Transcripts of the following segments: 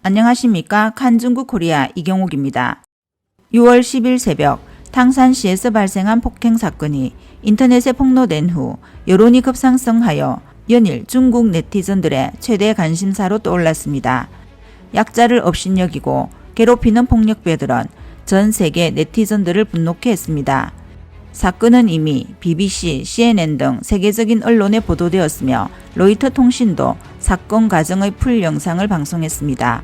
안녕하십니까. 칸중국 코리아 이경옥입니다. 6월 10일 새벽 탕산시에서 발생한 폭행 사건이 인터넷에 폭로된 후 여론이 급상승하여 연일 중국 네티즌들의 최대 관심사로 떠올랐습니다. 약자를 업신여기고 괴롭히는 폭력배들은 전 세계 네티즌들을 분노케 했습니다. 사건은 이미 BBC, CNN 등 세계적인 언론에 보도되었으며 로이터 통신도 사건 과정의 풀 영상을 방송했습니다.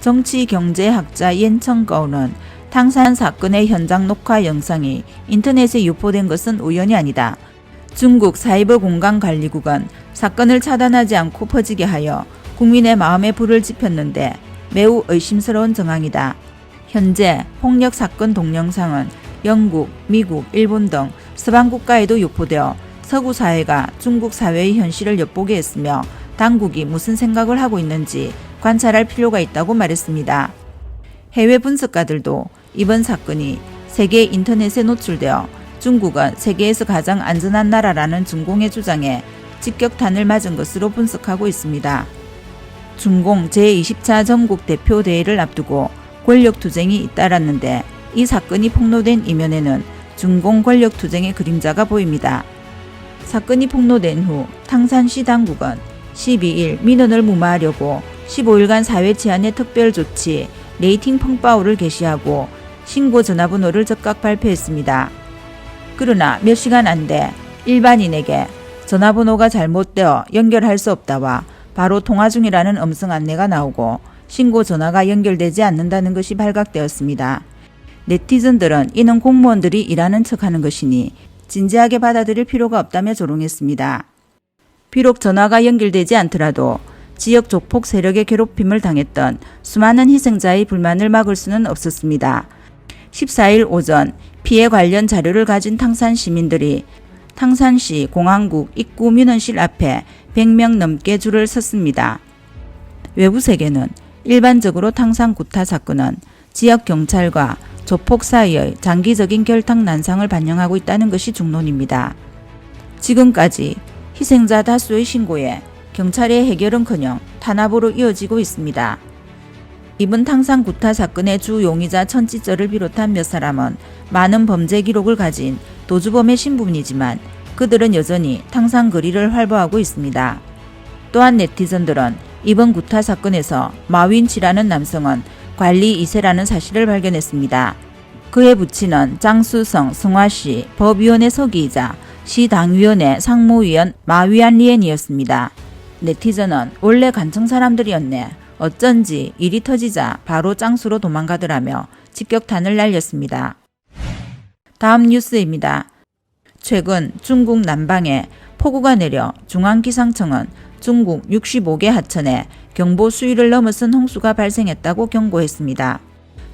정치경제학자 옌청거우는 탕산 사건의 현장 녹화 영상이 인터넷에 유포된 것은 우연이 아니다. 중국 사이버 공간관리국은 사건을 차단하지 않고 퍼지게 하여 국민의 마음에 불을 지폈는데 매우 의심스러운 정황이다. 현재 폭력 사건 동영상은 영국, 미국, 일본 등 서방 국가에도 유포되어 서구 사회가 중국 사회의 현실을 엿보게 했으며 당국이 무슨 생각을 하고 있는지 관찰할 필요가 있다고 말했습니다. 해외 분석가들도 이번 사건이 세계 인터넷에 노출되어 중국은 세계에서 가장 안전한 나라라는 중공의 주장에 직격탄을 맞은 것으로 분석하고 있습니다. 중공 제20차 전국 대표 대회를 앞두고 권력투쟁이 잇따랐는데 이 사건이 폭로된 이면에는 중공 권력투쟁의 그림자가 보입니다. 사건이 폭로된 후 탕산시 당국은 12일 민원을 무마하려고 15일간 사회 치안의 특별조치 레이팅 펑파오를 게시하고 신고 전화번호를 즉각 발표했습니다. 그러나 몇 시간 안 돼 일반인에게 전화번호가 잘못되어 연결할 수 없다와 바로 통화 중이라는 음성 안내가 나오고 신고 전화가 연결되지 않는다는 것이 발각되었습니다. 네티즌들은 이는 공무원들이 일하는 척하는 것이니 진지하게 받아들일 필요가 없다며 조롱했습니다. 비록 전화가 연결되지 않더라도 지역 조폭 세력의 괴롭힘을 당했던 수많은 희생자의 불만을 막을 수는 없었습니다. 14일 오전 피해 관련 자료를 가진 탕산 시민들이 탕산시 공항국 입구 민원실 앞에 100명 넘게 줄을 섰습니다. 외부 세계는 일반적으로 탕산 구타 사건은 지역 경찰과 조폭 사이의 장기적인 결탁 난상을 반영하고 있다는 것이 중론입니다. 지금까지 희생자 다수의 신고에 경찰의 해결은커녕 탄압으로 이어지고 있습니다. 이번 탕산 구타 사건의 주 용의자 천지쩌를 비롯한 몇 사람은 많은 범죄 기록을 가진 도주범의 신분이지만 그들은 여전히 탕산 거리를 활보하고 있습니다. 또한 네티즌들은 이번 구타 사건에서 마윈치라는 남성은 관리 2세라는 사실을 발견했습니다. 그의 부친은 장수성 성화시 법위원회 서기이자 시당위원회 상무위원 마위안리엔이었습니다. 네티즌은 원래 간청 사람들이었네. 어쩐지 일이 터지자 바로 짱수로 도망가더라며 직격탄을 날렸습니다. 다음 뉴스입니다. 최근 중국 남방에 폭우가 내려 중앙기상청은 중국 65개 하천에 경보 수위를 넘어선 홍수가 발생했다고 경고했습니다.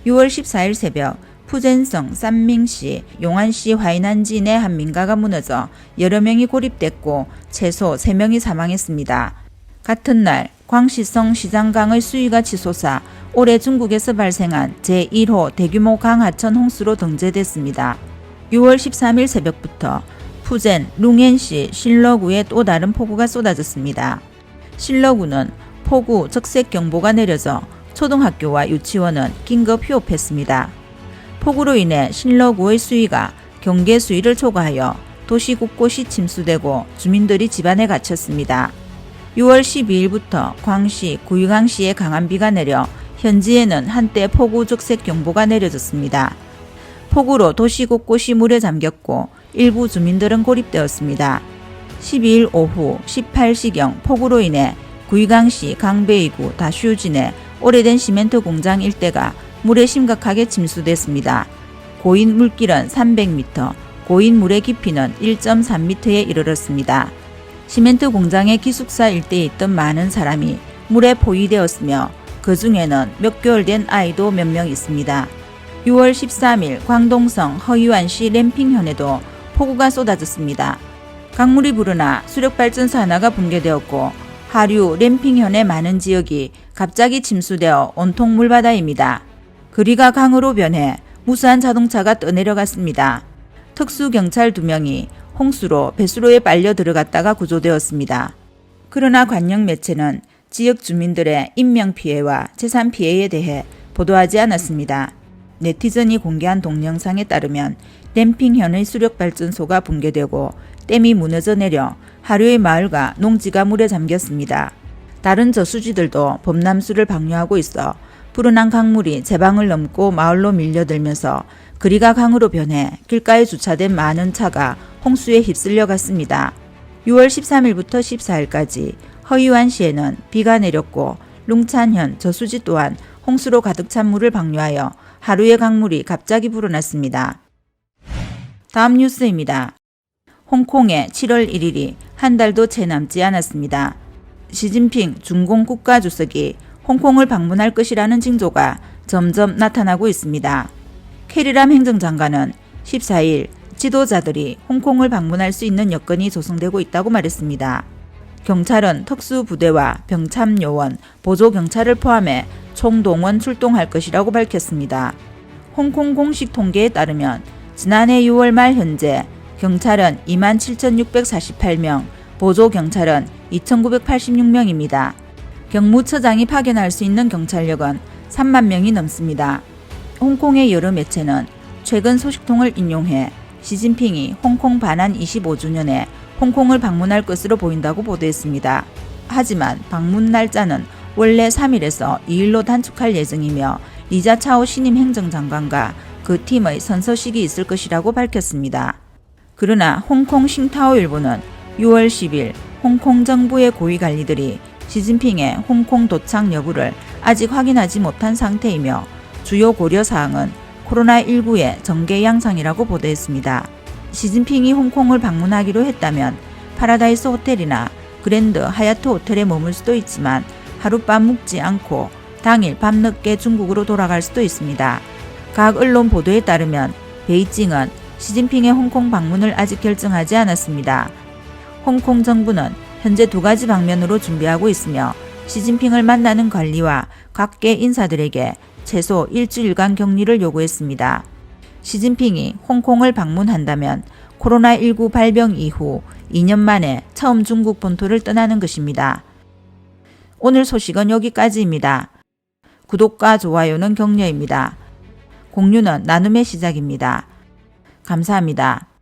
6월 14일 새벽 푸젠성 쌈밍시 용안시 화이난지 내 한 민가가 무너져 여러 명이 고립됐고 최소 3명이 사망했습니다. 같은 날 광시성 시장강의 수위가 치솟아 올해 중국에서 발생한 제1호 대규모 강하천 홍수로 등재됐습니다. 6월 13일 새벽부터 푸젠 룽엔시 신러구에 또 다른 폭우가 쏟아졌습니다. 신러구는 폭우 적색경보가 내려져 초등학교와 유치원은 긴급 휴업했습니다. 폭우로 인해 신러구의 수위가 경계 수위를 초과하여 도시 곳곳이 침수되고 주민들이 집안에 갇혔습니다. 6월 12일부터 광시, 구이강시에 강한 비가 내려 현지에는 한때 폭우 적색경보가 내려졌습니다. 폭우로 도시 곳곳이 물에 잠겼고 일부 주민들은 고립되었습니다. 12일 오후 18시경 폭우로 인해 구이강시 강베이구 다슈진의 오래된 시멘트 공장 일대가 물에 심각하게 침수됐습니다. 고인 물길은 300m, 고인 물의 깊이는 1.3m에 이르렀습니다. 시멘트 공장의 기숙사 일대에 있던 많은 사람이 물에 포위되었으며 그 중에는 몇 개월 된 아이도 몇 명 있습니다. 6월 13일 광동성 허유안시 램핑현에도 폭우가 쏟아졌습니다. 강물이 불어나 수력발전소 하나가 붕괴되었고 하류 램핑현의 많은 지역이 갑자기 침수되어 온통 물바다입니다. 거리가 강으로 변해 무수한 자동차가 떠내려갔습니다. 특수경찰 2명이 홍수로 배수로에 빨려 들어갔다가 구조되었습니다. 그러나 관영 매체는 지역 주민들의 인명피해와 재산피해에 대해 보도하지 않았습니다. 네티즌이 공개한 동영상에 따르면 댐핑현의 수력발전소가 붕괴되고 댐이 무너져 내려 하류의 마을과 농지가 물에 잠겼습니다. 다른 저수지들도 범람수를 방류하고 있어 불어난 강물이 제방을 넘고 마을로 밀려들면서 그리가 강으로 변해 길가에 주차된 많은 차가 홍수에 휩쓸려 갔습니다. 6월 13일부터 14일까지 허이완시에는 비가 내렸고 룽찬현 저수지 또한 홍수로 가득 찬 물을 방류하여 하루의 강물이 갑자기 불어났습니다. 다음 뉴스입니다. 홍콩의 7월 1일이 한 달도 채 남지 않았습니다. 시진핑 중공 국가주석이 홍콩을 방문할 것이라는 징조가 점점 나타나고 있습니다. 캐리람 행정장관은 14일 지도자들이 홍콩을 방문할 수 있는 여건이 조성되고 있다고 말했습니다. 경찰은 특수부대와 병참요원, 보조경찰을 포함해 총동원 출동할 것이라고 밝혔습니다. 홍콩 공식 통계에 따르면 지난해 6월 말 현재 경찰은 27,648명, 보조경찰은 2,986명입니다. 경무처장이 파견할 수 있는 경찰력은 3만 명이 넘습니다. 홍콩의 여러 매체는 최근 소식통을 인용해 시진핑이 홍콩 반환 25주년에 홍콩을 방문할 것으로 보인다고 보도했습니다. 하지만 방문 날짜는 원래 3일에서 2일로 단축할 예정이며 리자차오 신임 행정장관과 그 팀의 선서식이 있을 것이라고 밝혔습니다. 그러나 홍콩 싱타오일보는 6월 10일 홍콩 정부의 고위 관리들이 시진핑의 홍콩 도착 여부를 아직 확인하지 못한 상태이며 주요 고려사항은 코로나19의 전개 양상이라고 보도했습니다. 시진핑이 홍콩을 방문하기로 했다면 파라다이스 호텔이나 그랜드 하얏트 호텔에 머물 수도 있지만 하룻밤 묵지 않고 당일 밤늦게 중국으로 돌아갈 수도 있습니다. 각 언론 보도에 따르면 베이징은 시진핑의 홍콩 방문을 아직 결정하지 않았습니다. 홍콩 정부는 현재 2가지 방면으로 준비하고 있으며 시진핑을 만나는 관리와 각계 인사들에게 최소 일주일간 격리를 요구했습니다. 시진핑이 홍콩을 방문한다면 코로나19 발병 이후 2년 만에 처음 중국 본토를 떠나는 것입니다. 오늘 소식은 여기까지입니다. 구독과 좋아요는 격려입니다. 공유는 나눔의 시작입니다. 감사합니다.